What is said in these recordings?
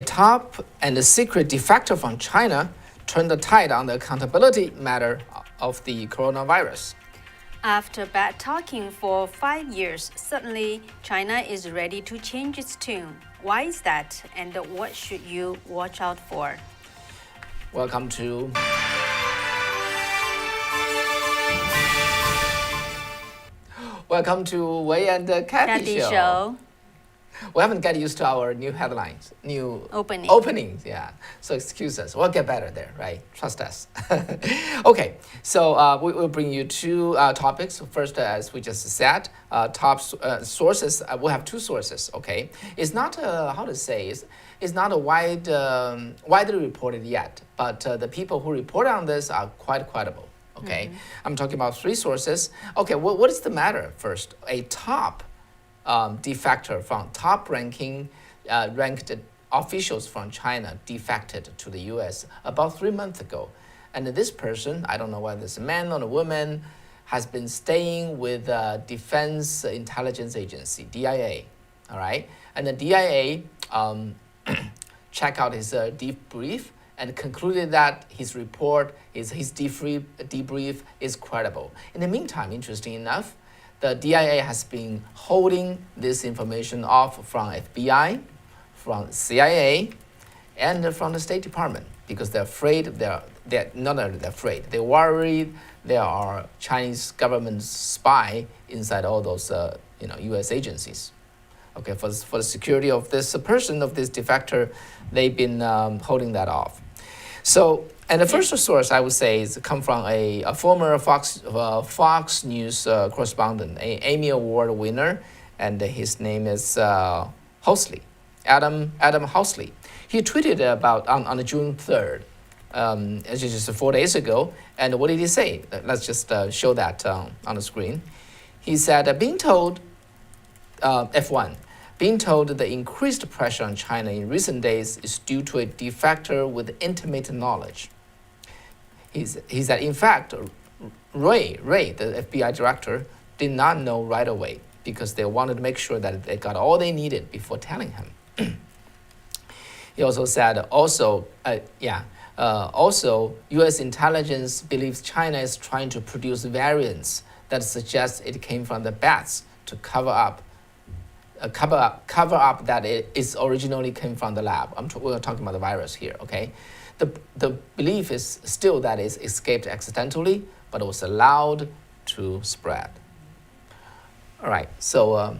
Top and the secret defector from China turned the tide on the accountability matter of the coronavirus. After bad talking for 5 years, suddenly China is ready to change its tune. Why is that, and what should you watch out for? Welcome to Wei and Kathy Show. We haven't got used to our new headlines, new openings, yeah. So excuse us. We'll get better there, right? Trust us. Okay, so we will bring you two topics. First, as we just said, top sources. We'll have two sources. Okay, it's not how to say it's not a widely reported yet, but the people who report on this are quite credible. Okay, I'm talking about three sources. Okay, what is the matter? First, a top defector from ranked officials from China defected to the U.S. about 3 months ago. And this person, I don't know whether it's a man or a woman, has been staying with the Defense Intelligence Agency, DIA, all right? And the DIA checked out his debrief and concluded that his report, his debrief is credible. In the meantime, interesting enough, the DIA has been holding this information off from FBI, from CIA, and from the State Department because they're afraid. They're not only they're afraid. They're worried there are Chinese government spy inside all those U.S. agencies. Okay, for the security of this person, of this defector, they've been holding that off. So. And the first source I would say is come from a former Fox News correspondent, an Emmy Award winner, and his name is Housley, Adam Housley. He tweeted about on June 3rd, just 4 days ago. And what did he say? Let's just show that on the screen. He said, being told the increased pressure on China in recent days is due to a defector with intimate knowledge. He said, in fact, Ray, the FBI director, did not know right away because they wanted to make sure that they got all they needed before telling him. He also said, also, U.S. intelligence believes China is trying to produce variants that suggest it came from the bats to cover up that it is originally came from the lab. We're talking about the virus here, okay? The belief is still that it escaped accidentally, but it was allowed to spread. All right, so,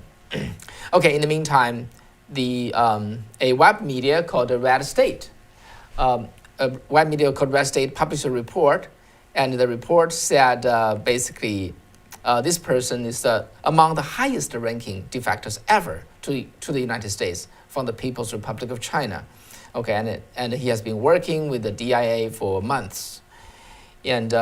okay, in the meantime, a web media called Red State, published a report, and the report said basically this person is among the highest ranking defectors ever to the United States from the People's Republic of China. Okay, and he has been working with the DIA for months. And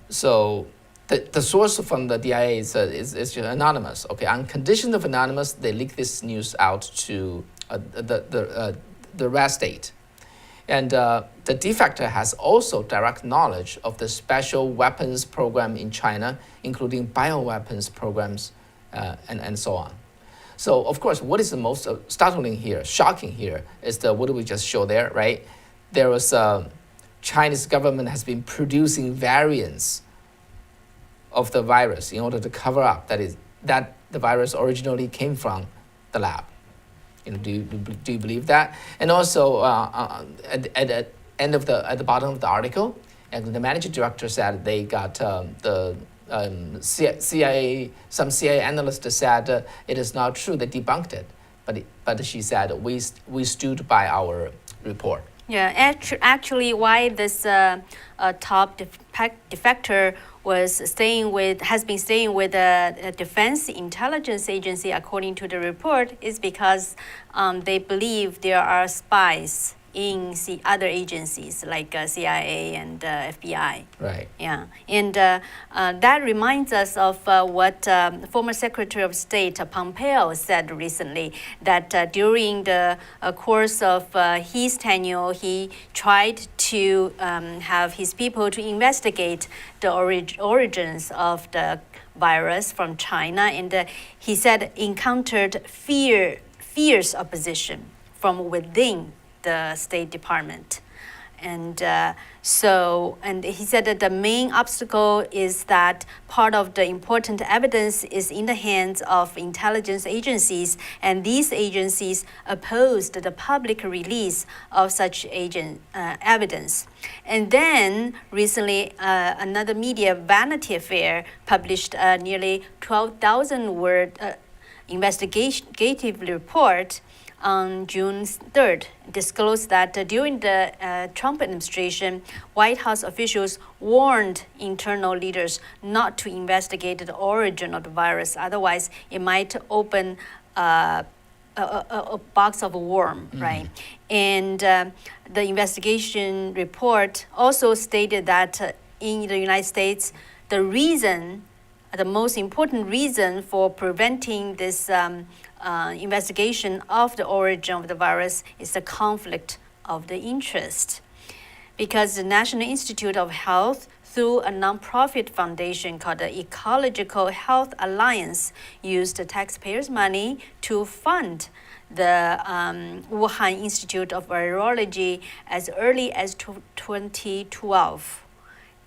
so the source from the DIA is just anonymous. Okay, on condition of anonymous, they leak this news out to the Red State. And the defector has also direct knowledge of the special weapons program in China, including bioweapons programs and so on. So, of course, what is the most startling here, shocking here, is what we just showed there, right? There was Chinese government has been producing variants of the virus in order to cover up that the virus originally came from the lab. Do you believe that? And also at the bottom of the article, and the managing director said they got CIA. Some CIA analysts said it is not true. They debunked it, but she said we stood by our report. Yeah, actually, why this top defector has been staying with the Defense Intelligence Agency, according to the report, is because they believe there are spies in other agencies like CIA and FBI. Right. Yeah, and that reminds us of what former Secretary of State Pompeo said recently, that during the course of his tenure, he tried to have his people to investigate the origins of the virus from China, and he said encountered fierce opposition from within the State Department. And and he said that the main obstacle is that part of the important evidence is in the hands of intelligence agencies, and these agencies opposed the public release of such evidence. And then recently, another media, Vanity Fair, published a nearly 12,000 word investigative report on June 3rd, disclosed that during the Trump administration, White House officials warned internal leaders not to investigate the origin of the virus. Otherwise, it might open a box of a worm, right? And the investigation report also stated that in the United States, the most important reason for preventing this investigation of the origin of the virus is the conflict of the interest. Because the National Institute of Health, through a nonprofit foundation called the Ecological Health Alliance, used the taxpayers' money to fund the Wuhan Institute of Virology as early as 2012,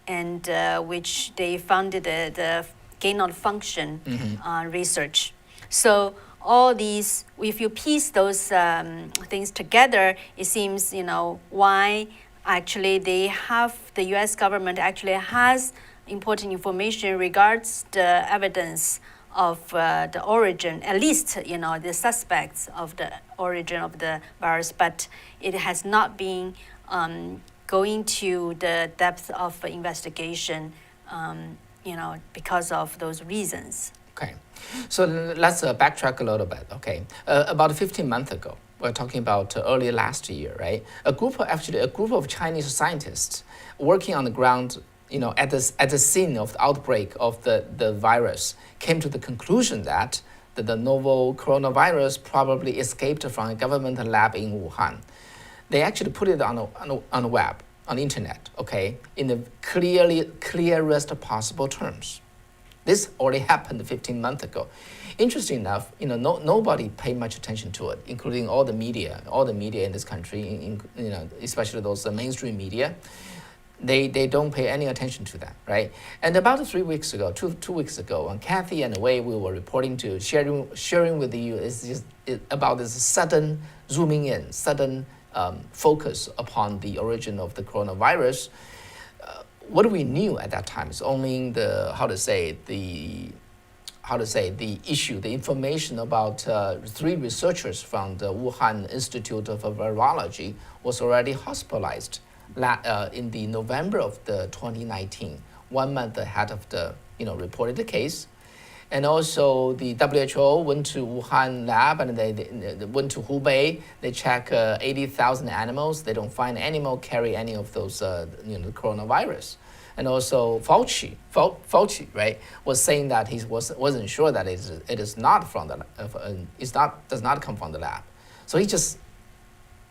and which they funded the gain of function research. So all these, if you piece those things together, it seems, why actually the U.S. government actually has important information regards the evidence of the origin, at least, the suspects of the origin of the virus, but it has not been going to the depth of investigation, because of those reasons. Okay, so let's backtrack a little bit. Okay, about 15 months ago, we're talking about early last year, right? A group of Chinese scientists working on the ground, at the scene of the outbreak of the virus, came to the conclusion that the novel coronavirus probably escaped from a government lab in Wuhan. They actually put it on the web, on the internet, okay, in the clearest possible terms. This already happened 15 months ago. Interesting enough, nobody paid much attention to it, including all the media in this country, especially those mainstream media. They don't pay any attention to that, right? And about 2 weeks ago, when Kathy and Wei, we were reporting to, sharing with you about this sudden zooming in, sudden focus upon the origin of the coronavirus. What we knew at that time is only the information about 3 researchers from the Wuhan Institute of Virology was already hospitalized in the November of the 2019, 1 month ahead of the reported the case. And also the WHO went to Wuhan lab and they went to Hubei. They check 80,000 animals. They don't find animal carry any of those coronavirus. And also Fauci, right, was saying that he wasn't sure that it is not from the does not come from the lab. So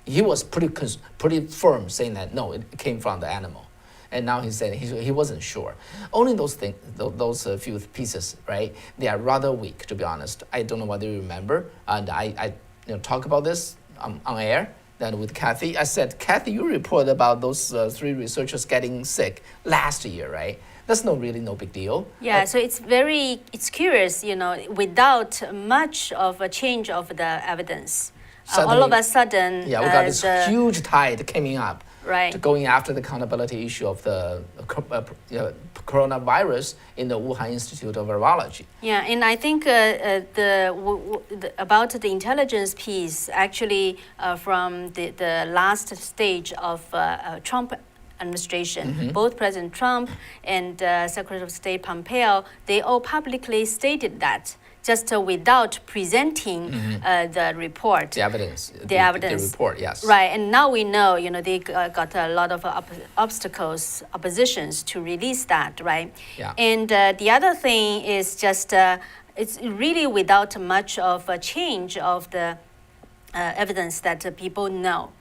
he was pretty firm saying that no, it came from the animal. And now he said he wasn't sure. Only those things, those few pieces, right? They are rather weak, to be honest. I don't know whether you remember, and I talk about this on air. Then with Kathy, I said, Kathy, you reported about those 3 researchers getting sick last year, right? That's really no big deal. Yeah, so it's curious, without much of a change of the evidence. Suddenly, all of a sudden, we got this huge tide coming up. Right. Going after the accountability issue of the coronavirus in the Wuhan Institute of Virology. Yeah, and I think about the intelligence piece, actually from the last stage of Trump administration, both President Trump and Secretary of State Pompeo, they all publicly stated that, just without presenting the report. The evidence. The evidence. The report, yes. Right, and now we know, they got a lot of oppositions to release that, right? Yeah. And the other thing is just, it's really without much of a change of the evidence that people know.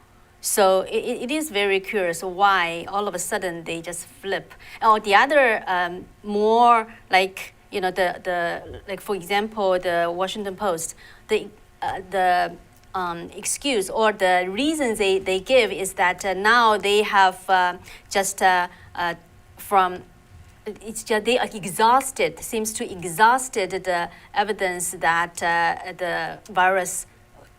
So it is very curious why all of a sudden they just flip. Or the other more like, like for example, the Washington Post, the excuse or the reasons they give is that now they have it's just they are exhausted, seems to exhausted the evidence that the virus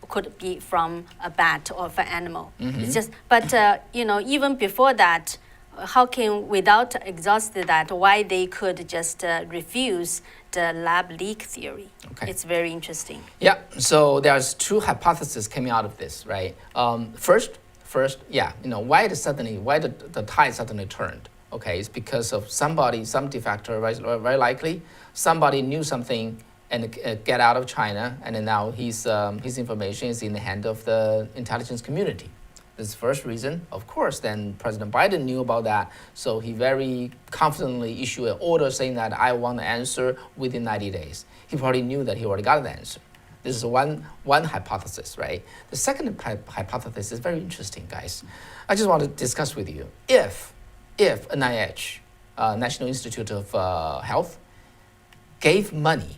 could be from a bat or from an animal. It's just, but even before that, how can, without exhausting that, why they could just refuse the lab leak theory? Okay. It's very interesting. Yeah, so there's two hypotheses coming out of this, right? First, why the tide suddenly turned? Okay, it's because of some defector, very likely, somebody knew something and get out of China, and then now his information is in the hand of the intelligence community. This is the first reason. Of course, then President Biden knew about that, so he very confidently issued an order saying that I want the answer within 90 days. He probably knew that he already got the answer. This is one hypothesis, right? The second hypothesis is very interesting, guys. I just want to discuss with you. If NIH, National Institute of Health, gave money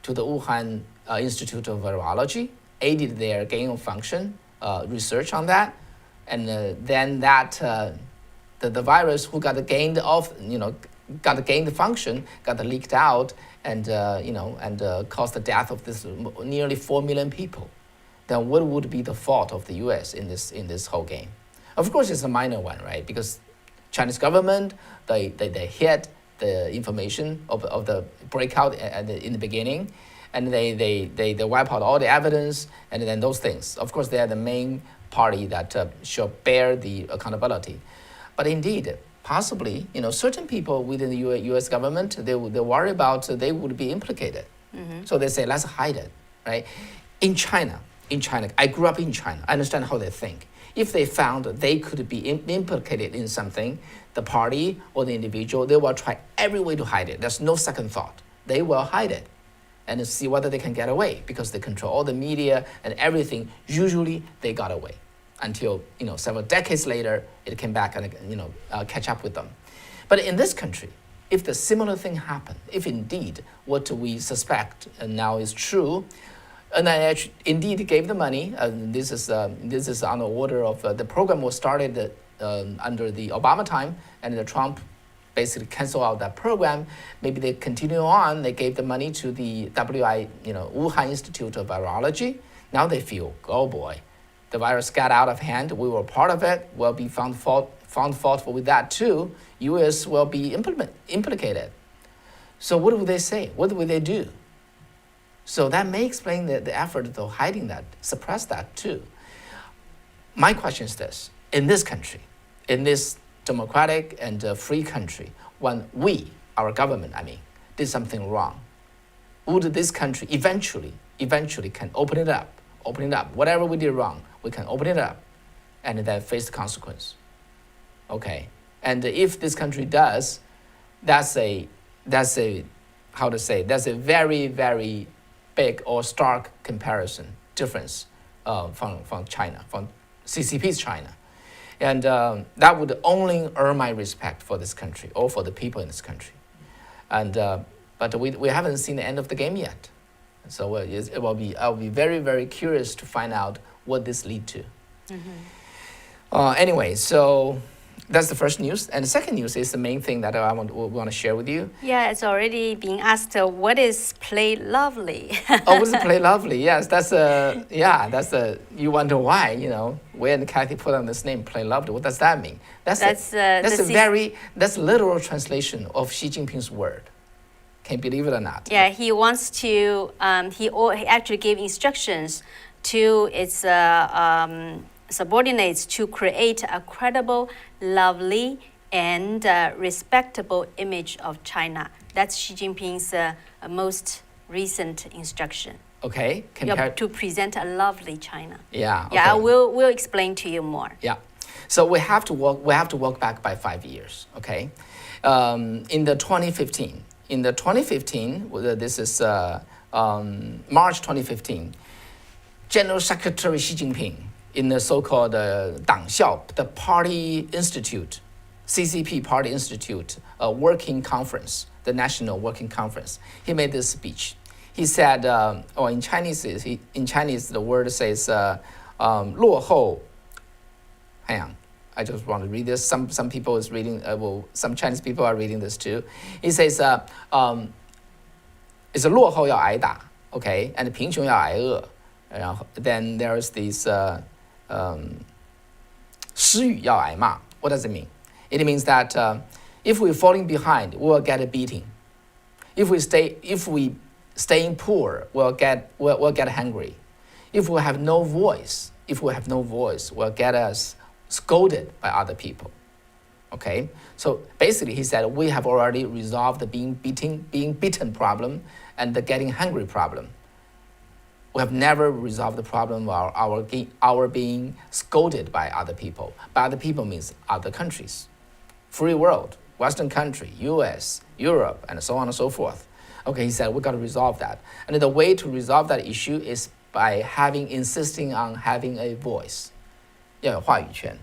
to the Wuhan Institute of Virology, aided their gain of function research on that, and then that the virus who got gained function got leaked out and caused the death of this nearly 4 million people, then what would be the fault of the U.S. in this whole game? Of course, it's a minor one, right? Because Chinese government they hid the information of the breakout in the beginning, and they wipe out all the evidence, and then those things. Of course, they are the main party that should bear the accountability. But indeed, possibly, certain people within the U.S. government, they worry about they would be implicated. Mm-hmm. So they say, let's hide it, right? In China, I grew up in China. I understand how they think. If they found they could be implicated in something, the party or the individual, they will try every way to hide it. There's no second thought. They will hide it and see whether they can get away, because they control all the media and everything. Usually they got away until several decades later it came back and catch up with them. But in this country, if the similar thing happened, if indeed what we suspect now is true, NIH indeed gave the money. This is on the order of the program was started under the Obama time, and the Trump basically canceled out that program. Maybe they continue on. They gave the money to the Wuhan Institute of Virology. Now they feel, oh boy, the virus got out of hand. We were part of it. We'll be found fault with that too. U.S. will be implicated. So what would they say? What would they do? So that may explain the effort of hiding that, suppress that too. My question is this: in this country, in this democratic and free country, when our government, did something wrong, would this country eventually can open it up? Whatever we did wrong, we can open it up, and then face the consequence. Okay, and if this country does, that's a very, very big or stark difference from China, from CCP's China. And that would only earn my respect for this country or for the people in this country. And but we haven't seen the end of the game yet. So I'll be very, very curious to find out what this lead to. Mm-hmm. Anyway, so that's the first news. And the second news is the main thing that I want to share with you. Yeah, it's already being asked, what is Play Lovely? What is Play Lovely? Yes, you wonder why, when Kathy put on this name, Play Lovely, what does that mean? That's literal translation of Xi Jinping's word. Can you believe it or not? Yeah, he wants to, he actually gave instructions to its subordinates to create a credible, lovely, and respectable image of China. That's Xi Jinping's most recent instruction. Okay. To present a lovely China. Yeah. Okay. Yeah, we'll explain to you more. Yeah. So we have to walk back by 5 years. Okay. In the 2015, this is March 2015, General Secretary Xi Jinping, in the so-called 党校, the Party Institute, CCP Party Institute working conference, the National Working Conference, he made this speech. he said, or in Chinese, the word says 落后. Hang on, I just want to read this. Some people is reading. Some Chinese people are reading this too. He says, it's 落后要挨打, okay, and 贫穷要挨饿. Then there's this 失语要挨骂. What does it mean? It means that if we're falling behind, we'll get a beating. If we staying poor, we'll get hungry. If we have no voice, we'll get us scolded by other people. Okay, so basically he said we have already resolved the being beaten problem and the getting hungry problem. We have never resolved the problem of our being scolded by other people. By other people means other countries, free world, Western country, U.S., Europe, and so on and so forth. Okay, he said we got to resolve that, and the way to resolve that issue is by insisting on having a voice. 要有话语权.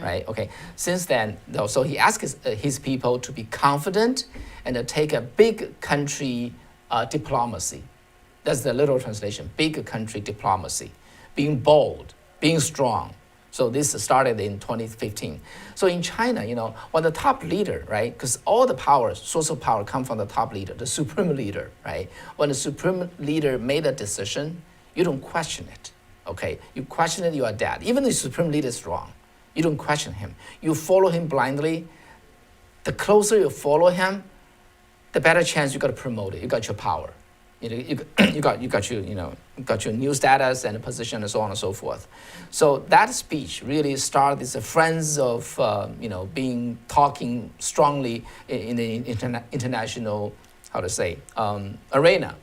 Right? Okay. Since then, so he asked his people to be confident and to take a big country diplomacy. That's the literal translation. Big country diplomacy, being bold, being strong. So this started in 2015. So in China, when the top leader, right? Because all the power, source of power, come from the top leader, the supreme leader, right? When the supreme leader made a decision, you don't question it. Okay? You question it, you are dead. Even the supreme leader is wrong. You don't question him. You follow him blindly. The closer you follow him, the better chance you got promoted. You got your power. You got your new status and position and so on and so forth. So that speech really started as a friends of talking strongly in the international arena.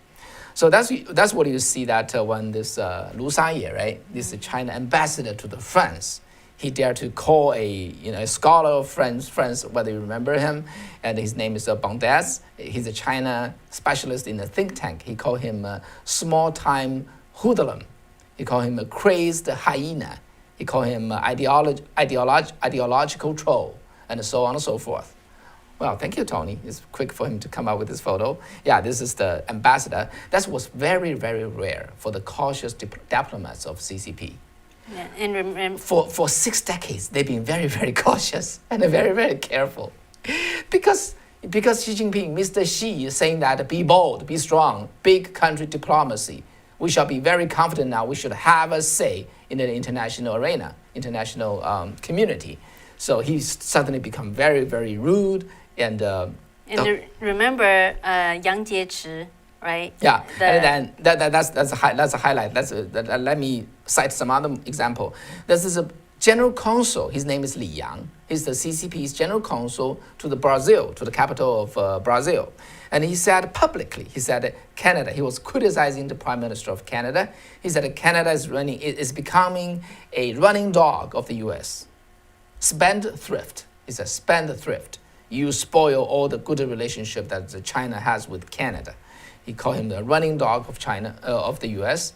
So that's what you see that when this Lu Saye, right, this China ambassador to the France, he dared to call a scholar of France, whether you remember him, and his name is Bondes. He's a China specialist in a think tank. He called him a small-time hoodlum. He called him a crazed hyena. He called him ideological troll, and so on and so forth. Well, thank you, Tony. It's quick for him to come up with this photo. Yeah, this is the ambassador. That was very, very rare for the cautious diplomats of CCP. Yeah, and for 6 decades, they've been very, very cautious and very, very careful. Because Xi Jinping, Mr. Xi, is saying that be bold, be strong, big country diplomacy. We shall be very confident now. We should have a say in the international arena, international community. So he's suddenly become very, very rude and. Remember Yang Jiechi, right? Yeah, and then that's a highlight. Let me cite some other example. This is a general consul. His name is Li Yang. He's the CCP's general consul to Brazil, to the capital of Brazil. And he said publicly, Canada. He was criticizing the Prime Minister of Canada. He said Canada is becoming a running dog of the U.S. Spendthrift. He said spendthrift. You spoil all the good relationship that China has with Canada. He called him the running dog of China, of the U.S.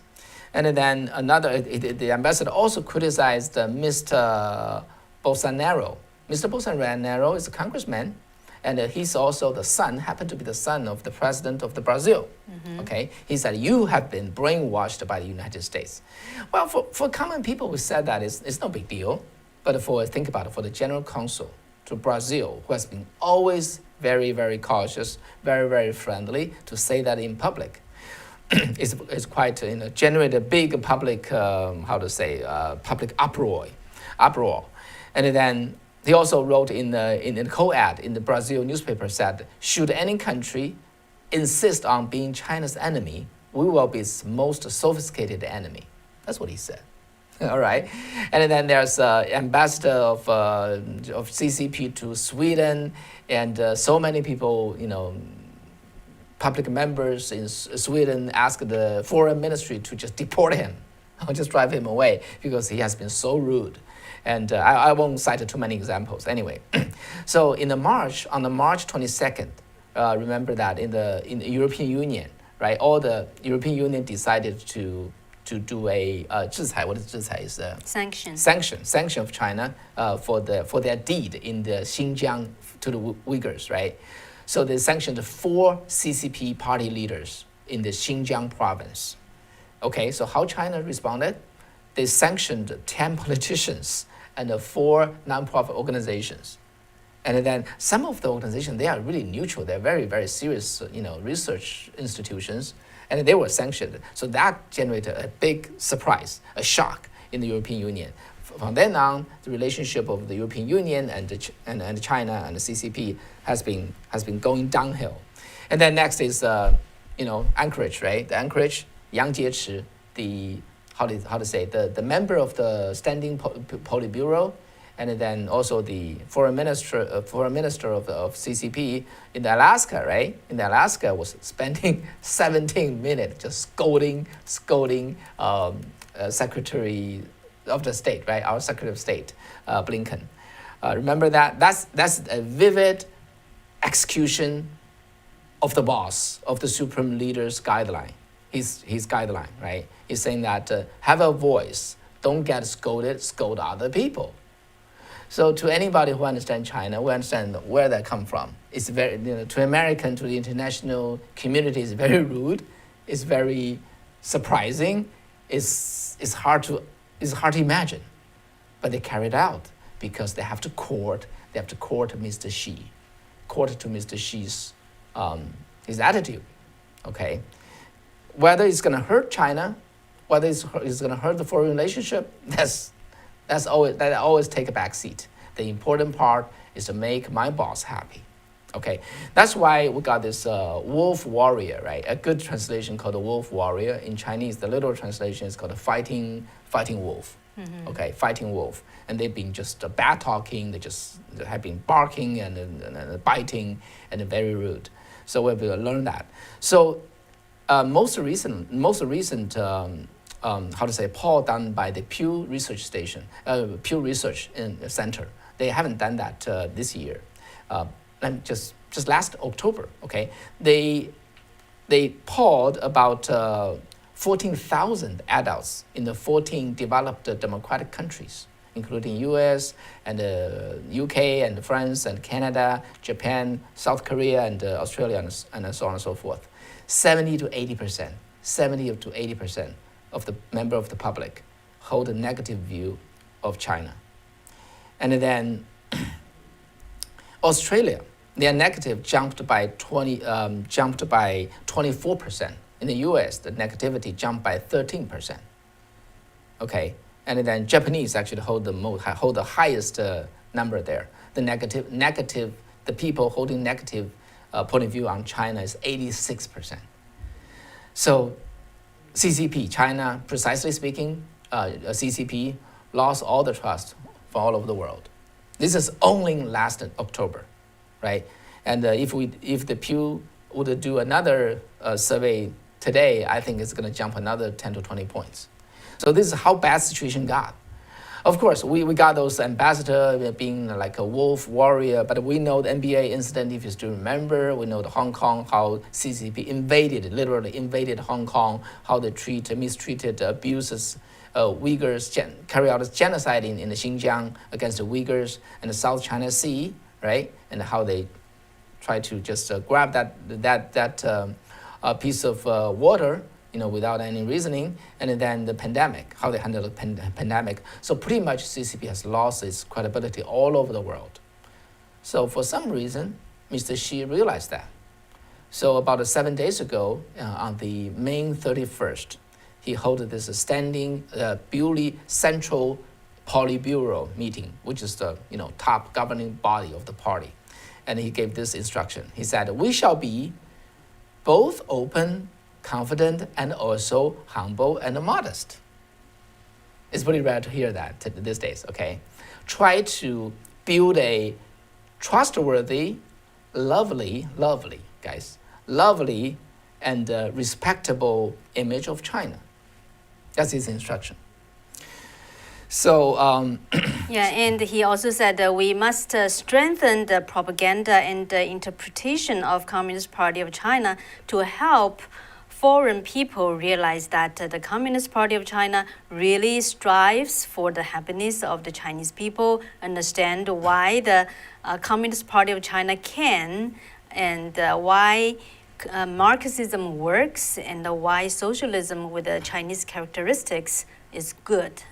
And then the ambassador also criticized Mr. Bolsonaro. Mr. Bolsonaro is a congressman, and he's also happened to be the son of the president of Brazil. Mm-hmm. Okay, he said you have been brainwashed by the United States. Well, for common people, we said that it's no big deal, but think about it, for the general consul to Brazil, who has been always very, very cautious, very, very friendly, to say that in public. It's quite generate a big public public uproar, and then he also wrote in the co-ed in the Brazil newspaper said, should any country insist on being China's enemy, we will be its most sophisticated enemy. That's what he said. All right, and then there's ambassador of CCP to Sweden, and so many people, public members in Sweden asked the foreign ministry to just deport him, or just drive him away because he has been so rude. And I won't cite too many examples. Anyway, so on the March 22nd, remember that in the European Union, right? All the European Union decided to do a 制裁. What is 制裁? Is sanction of China for their deed in the Xinjiang to the Uyghurs, right? So they sanctioned 4 CCP party leaders in the Xinjiang province. Okay, so how China responded? They sanctioned 10 politicians and 4 nonprofit organizations. And then some of the organizations, they are really neutral. They're very, very serious, research institutions, and they were sanctioned. So that generated a big surprise, a shock in the European Union. From then on, the relationship of the European Union and China and the CCP has been going downhill. And then next is Anchorage, right? The Anchorage, Yang Jiechi, the member of the Standing Politburo, and then also the foreign minister of CCP in Alaska, right? In Alaska, was spending 17 minutes just scolding Secretary of the State, right? Our Secretary of State, Blinken. Remember that? That's a vivid execution of the boss, of the supreme leader's guideline. His guideline, right? He's saying that have a voice, don't get scolded, scold other people. So to anybody who understands China, we understand where that come from. It's very, to American, to the international community, it's very rude. It's very surprising. It's hard to imagine, but they carry it out because they have to court Mr. Xi, court to Mr. Xi's his attitude. Okay, whether it's going to hurt China, whether it's going to hurt the foreign relationship, that always take a back seat. The important part is to make my boss happy. Okay, that's why we got this wolf warrior, right? A good translation called the wolf warrior. In Chinese, the literal translation is called a fighting wolf. Mm-hmm. Okay, fighting wolf. And they've been just bad talking. They have been barking and biting and very rude. So we've learned that. So most recent poll done by the Pew Research Center. They haven't done that this year. And just last October, okay, they polled about 14,000 adults in the 14 developed democratic countries, including U.S. and UK and France and Canada, Japan, South Korea and Australia and so on and so forth. 70 to 80% of the member of the public hold a negative view of China. And then Australia, their negative jumped by 24%. In the U.S., the negativity jumped by 13%. Okay, and then Japanese actually hold the highest number there. The people holding negative point of view on China is 86%. So CCP, China, precisely speaking, CCP lost all the trust from all over the world. This is only last October, right? And if the Pew would do another survey today, I think it's going to jump another 10 to 20 points. So this is how bad the situation got. Of course, we got those ambassador being like a wolf warrior, but we know the NBA incident, if you still remember. We know the Hong Kong, how CCP literally invaded Hong Kong, how they mistreated, abuses Uyghurs, carry out genocide in the Xinjiang against the Uyghurs and the South China Sea, right? And how they try to just grab that piece of water, without any reasoning, and then the pandemic, how they handle the pandemic. So pretty much CCP has lost its credibility all over the world. So for some reason, Mr. Xi realized that. So about 7 days ago, on the May 31st, he held this standing Bewley Central Politburo meeting, which is the top governing body of the party. And he gave this instruction. He said, "We shall be both open, confident, and also humble and modest." It's pretty rare to hear that these days, okay? Try to build a trustworthy, lovely and respectable image of China. That's his instruction. So yeah, and he also said that we must strengthen the propaganda and the interpretation of Communist Party of China to help foreign people realize that the Communist Party of China really strives for the happiness of the Chinese people, understand why the Communist Party of China can and why Marxism works and why socialism with the Chinese characteristics is good.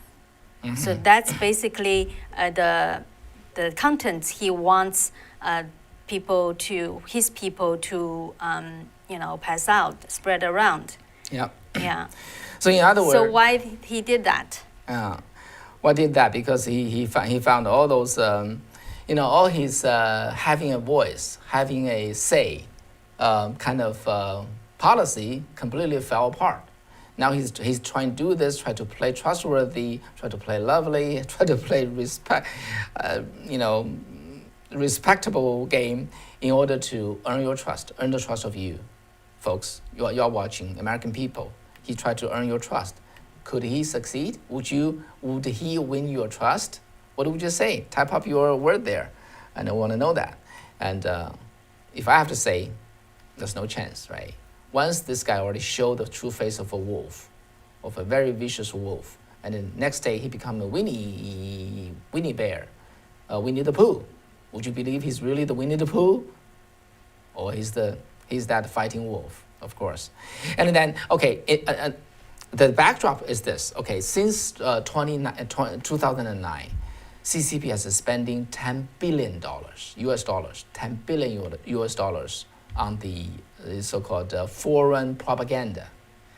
So that's basically the contents he wants his people to pass out, spread around. Yeah. Yeah. So in other words. So why he did that? Why did that? Because he found all those all his having a voice, having a say, kind of policy completely fell apart. Now he's trying to do this, try to play trustworthy, try to play lovely, try to play respectable game in order to earn your trust, earn the trust of you, folks. You're watching, American people. He tried to earn your trust. Could he succeed? Would he win your trust? What would you say? Type up your word there. And I want to know that. And if I have to say, there's no chance, right? Once this guy already showed the true face of a wolf, of a very vicious wolf, and then next day he become a Winnie bear, Winnie the Pooh. Would you believe he's really the Winnie the Pooh? Or he's that fighting wolf, of course. And then, okay, the backdrop is this. Okay, since 2009, CCP has spending $10 billion US dollars, $10 billion US dollars on the so-called foreign propaganda.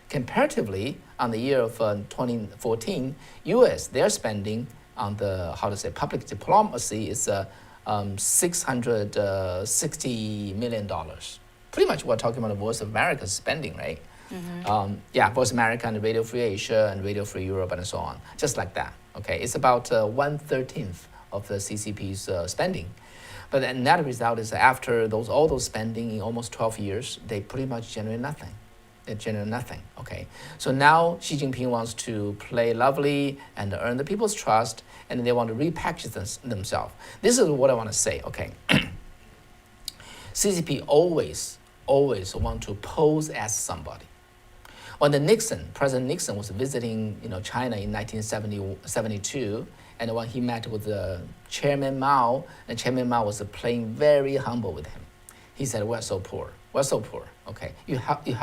Comparatively, on the year of 2014, US, their spending on the, public diplomacy is $660 million. Pretty much we're talking about the Voice of America's spending, right? Voice America and Radio Free Asia and Radio Free Europe and so on, just like that. Okay, it's about 1/13 of the CCP's spending. But the net result is after all those spending in almost 12 years, they pretty much generate nothing. They generate nothing, okay? So now Xi Jinping wants to play lovely and earn the people's trust, and they want to repackage themselves. This is what I want to say, okay? CCP always want to pose as somebody. When President Nixon was visiting China in 1972, and when he met with Chairman Mao, and Chairman Mao was playing very humble with him. He said, we're so poor, okay? You have to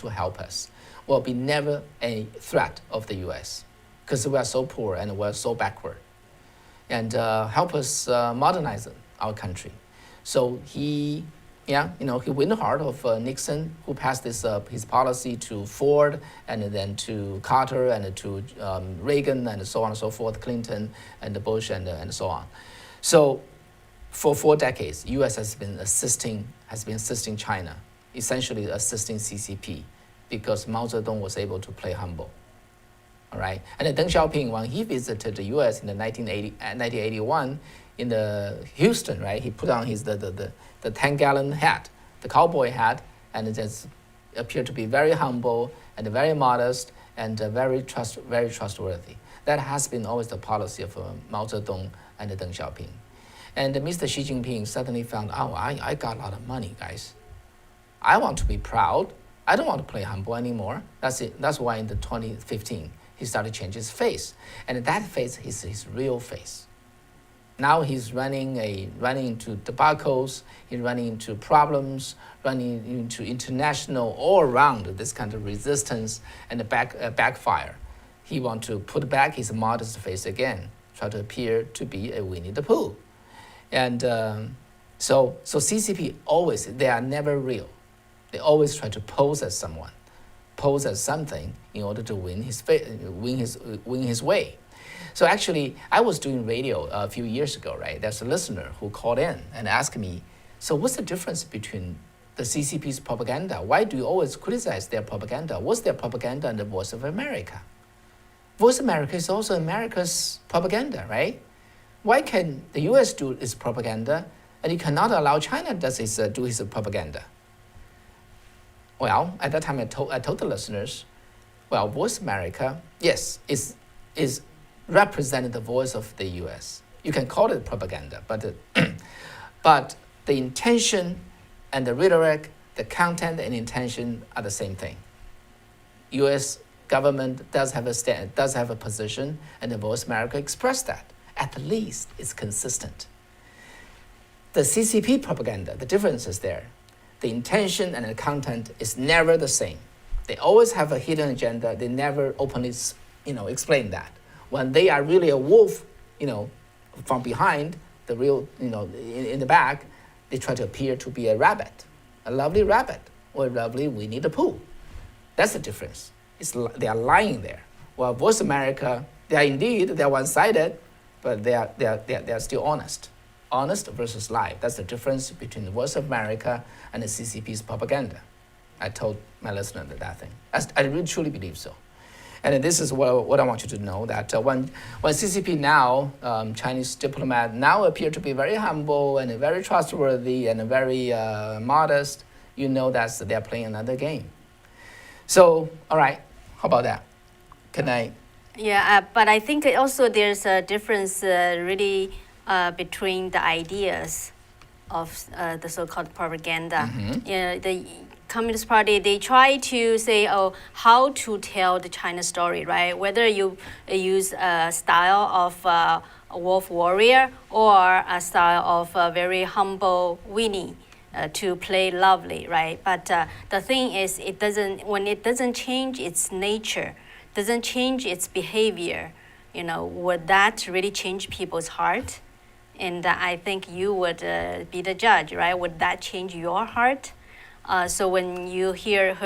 help us. Will be never a threat of the US, because we are so poor and we're so backward. And help us modernize our country. So he won the heart of Nixon, who passed his policy to Ford, and then to Carter, and to Reagan, and so on and so forth, Clinton, and Bush, and so on. So, for 4 decades, U.S. has been assisting China, essentially assisting CCP, because Mao Zedong was able to play humble. All right, and then Deng Xiaoping, when he visited the U.S. in 1981 in the Houston, right, he put on the 10-gallon hat, the cowboy hat, and it just appeared to be very humble and very modest and very trustworthy. That has been always the policy of Mao Zedong and Deng Xiaoping. And Mr. Xi Jinping suddenly found, I got a lot of money, guys. I want to be proud. I don't want to play humble anymore. That's it. That's why in 2015, he started to change his face. And that face is his real face. Now he's running into debacles, he's running into problems, running into international all around this kind of resistance and backfire. He wants to put back his modest face again, try to appear to be a Winnie the Pooh. And so CCP they are never real. They always try to pose as someone, pose as something in order to win his way. So actually, I was doing radio a few years ago, right? There's a listener who called in and asked me, so what's the difference between the CCP's propaganda? Why do you always criticize their propaganda? What's their propaganda and the Voice of America? Voice of America is also America's propaganda, right? Why can the US do its propaganda and you cannot allow China do his propaganda? Well, at that time I told the listeners, well, Voice of America, yes, is represented the voice of the U.S. You can call it propaganda, but the intention and the rhetoric, the content and intention are the same thing. U.S. government does have a position, and the Voice of America expressed that. At least it's consistent. The CCP propaganda, the difference is there. the intention and the content is never the same. They always have a hidden agenda. They never openly, explain that. When they are really a wolf, from behind, the real, in the back, they try to appear to be a rabbit, a lovely rabbit, or a lovely Winnie the Pooh. That's the difference. They are lying there. Well, Voice America, they're one-sided, but they are still honest. Honest versus lie. That's the difference between the Voice of America and the CCP's propaganda. I told my listener that thing. I really truly believe so. And this is what I want you to know, that when CCP now, Chinese diplomat now appear to be very humble and very trustworthy and very modest, you know that they're playing another game. So, all right, how about that? Can I? Yeah, but I think also there's a difference really between the ideas of the so-called propaganda. The Communist Party, they try to say, how to tell the China story, right? Whether you use a style of a wolf warrior or a style of a very humble Winnie to play lovely, right? But the thing is, when it doesn't change its nature, doesn't change its behavior, would that really change people's heart? And I think you would be the judge, right? Would that change your heart? So when you hear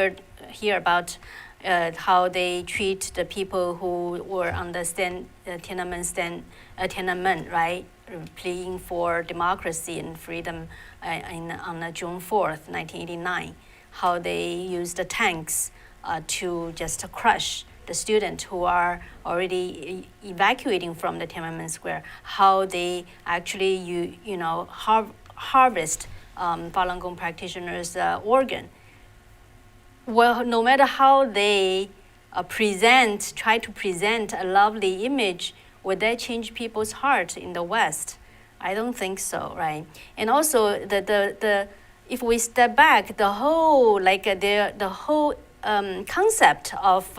about how they treat the people who were on the Tiananmen, right, pleading for democracy and freedom on June 4th, 1989, how they used the tanks to just crush the students who are already evacuating from the Tiananmen Square, how they actually harvest Falun Gong practitioners' organ. Well, no matter how they try to present a lovely image, would that change people's heart in the West? I don't think so, right? And also, if we step back, the whole concept of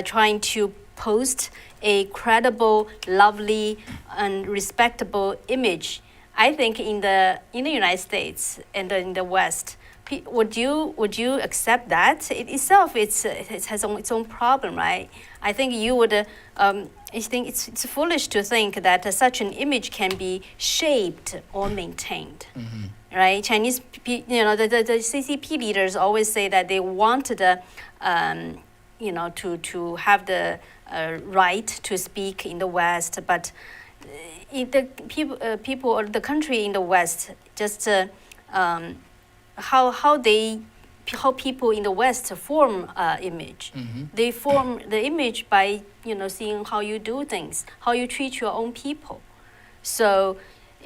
trying to post a credible, lovely, and respectable image, I think in the United States and in the West, would you accept that? It itself it has its own problem, right? I think you would. I think it's foolish to think that such an image can be shaped or maintained, right? Chinese, the CCP leaders always say that they want to have the right to speak in the West, but the people or the country in the West just how people in the West form image. They form the image by seeing how you do things, how you treat your own people. So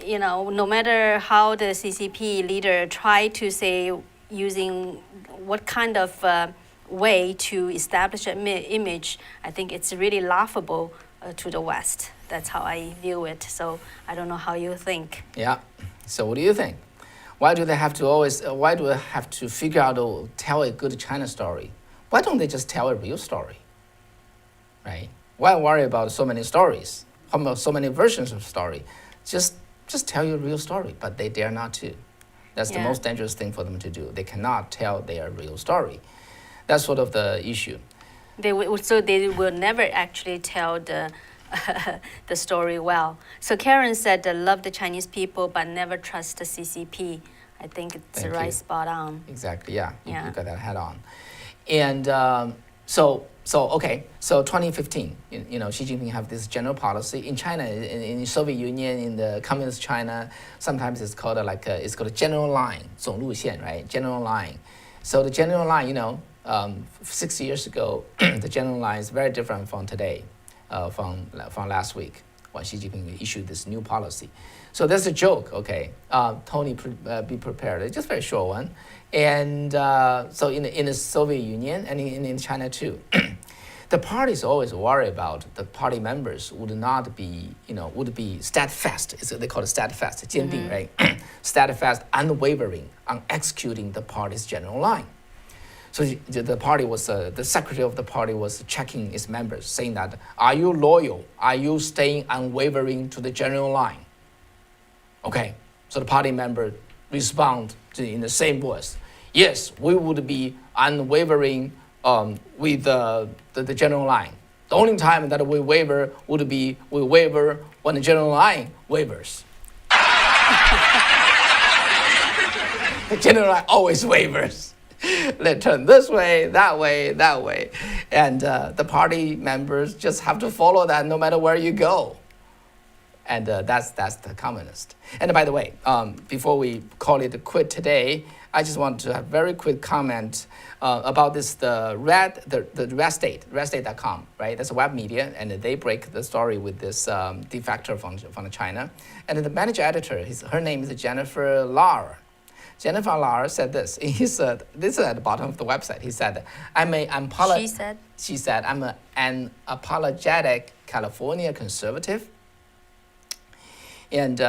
no matter how the CCP leader try to say using what kind of way to establish an image, I think it's really laughable to the West. That's how I view it. So I don't know how you think. Yeah. So what do you think? Why do they have to figure out or tell a good China story? Why don't they just tell a real story? Right? Why worry about so many stories? So many versions of story? Just tell your real story, but they dare not to. That's the most dangerous thing for them to do. They cannot tell their real story. That's sort of the issue. They will never actually tell the story well. So Karen said, love the Chinese people, but never trust the CCP. I think it's right spot on. Exactly, yeah. You got that head on. And so 2015, Xi Jinping have this general policy. In China, in the Soviet Union, in the communist China, sometimes it's called it's called a general line, 总路线, right? General line. So the general line, 6 years ago, the general line is very different from today. From last week when Xi Jinping issued this new policy. So that's a joke, okay? Tony, be prepared. It's just a very short one. And so in the Soviet Union and in China too, the parties always worry about the party members would not be, would be steadfast. They call it steadfast, 坚定, right? Steadfast, unwavering on executing the party's general line. So the party was, the secretary of the party was checking its members, saying that, are you loyal? Are you staying unwavering to the general line? Okay, so the party member respond in the same voice. Yes, we would be unwavering with the general line. The only time that we waver would be we waver when the general line wavers. The general line always wavers. They turn this way, that way, that way. And the party members just have to follow that no matter where you go. And that's the communist. And by the way, before we call it a quit today, I just want to have a very quick comment about this, the Red State, redstate.com, right? That's a web media, and they break the story with this defector from China. And the manager editor, her name is Jennifer Lar. Jennifer Lar said this. He said, this is at the bottom of the website. He said, She said, I'm an apologetic California conservative. And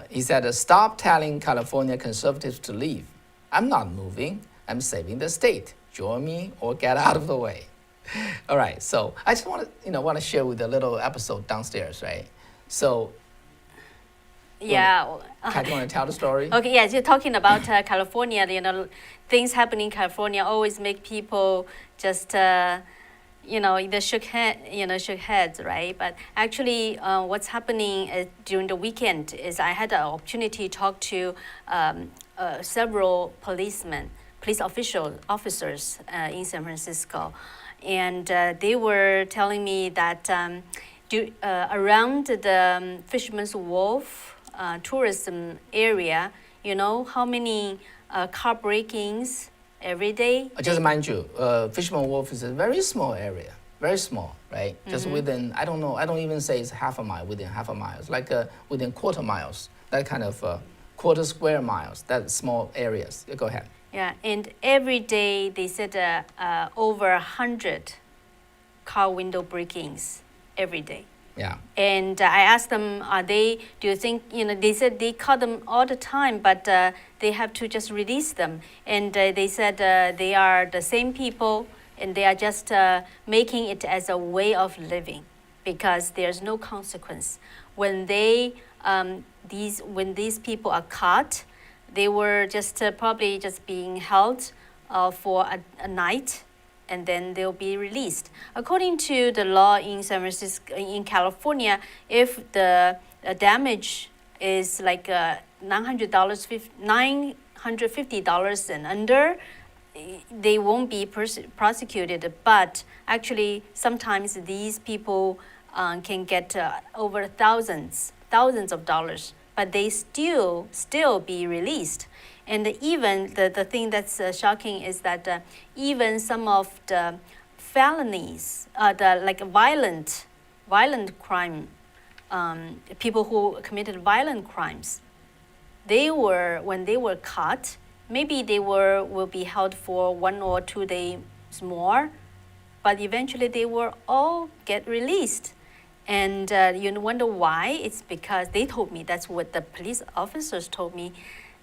he said, stop telling California conservatives to leave. I'm not moving. I'm saving the state. Join me or get out of the way. All right. So I just want to share with a little episode downstairs, right? So. Yeah. Kat, you want to tell the story? Okay. Yes, you're talking about California. Things happening in California always make people just. Either shook heads, right? But actually, what's happening during the weekend is I had the opportunity to talk to several police officers in San Francisco, and they were telling me that around the Fisherman's Wharf tourism area, how many car break-ins every day. Just mind you, Fisherman Wharf is a very small area, very small, right? Just within, I don't even say it's half a mile, within half a mile. It's like within quarter miles, that kind of quarter square miles, that small areas. Go ahead. Yeah, and every day they said over 100 car window break-ins every day. Yeah. And I asked them, do you think, they said they caught them all the time, but they have to just release them. And they said they are the same people and they are just making it as a way of living because there's no consequence. When these people are caught, they were just probably just being held for a night, and then they'll be released. According to the law in San Francisco, in California, if the damage is like $950 and under, they won't be prosecuted. But actually, sometimes these people can get over thousands of dollars, but they still be released. And even the thing that's shocking is that even some of the felonies, violent crime, people who committed violent crimes, when they were caught, maybe they will be held for 1 or 2 days more, but eventually they will all get released. And you wonder why? It's because they told me, that's what the police officers told me,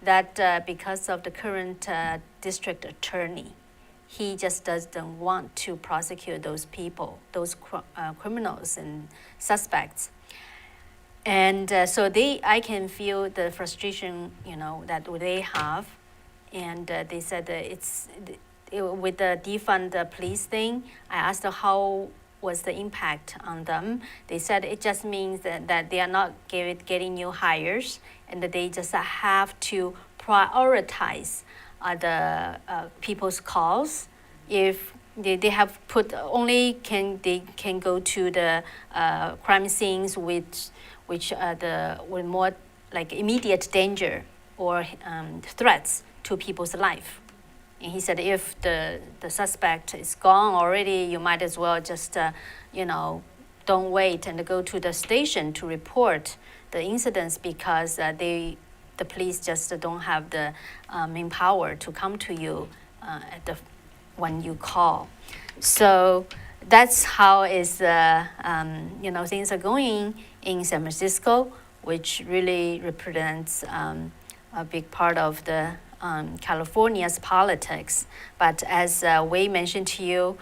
that because of the current district attorney, he just doesn't want to prosecute those people, those criminals and suspects. And so I can feel the frustration, that they have. And they said with the defund police thing, I asked them how was the impact on them. They said it just means that they are not getting new hires, and that they just have to prioritize the people's calls. If they have put they can go to the crime scenes which with more like immediate danger or threats to people's life. And he said if the suspect is gone already, you might as well just don't wait and go to the station to report the incidents, because the police just don't have the manpower to come to you when you call. So that's how things are going in San Francisco, which really represents a big part of the California's politics. But as Wei mentioned to you,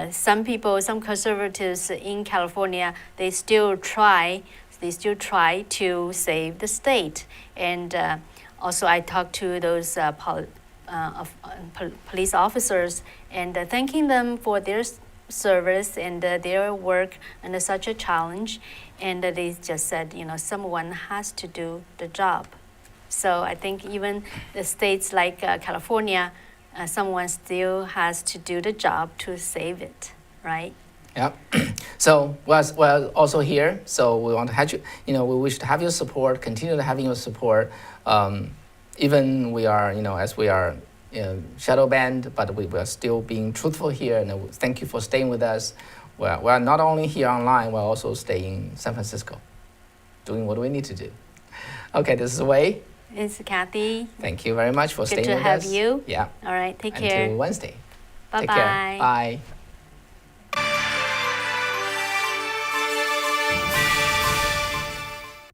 some conservatives in California, they still try to save the state. And also I talked to those police officers and thanking them for their service and their work under such a challenge. And they just said, someone has to do the job. So I think even the states like California, someone still has to do the job to save it, right? Yeah. So we're also here. So we want to have you. We wish to have your support. Continue to having your support. Even we are, as we are shadow banned, but we are still being truthful here. And thank you for staying with us. We're not only here online. We're also staying in San Francisco, doing what we need to do. Okay, this is Wei. It's Kathy. Thank you very much for staying with us. Good to have you. Yeah. All right, take care. Until Wednesday. Bye-bye. Take care. Bye.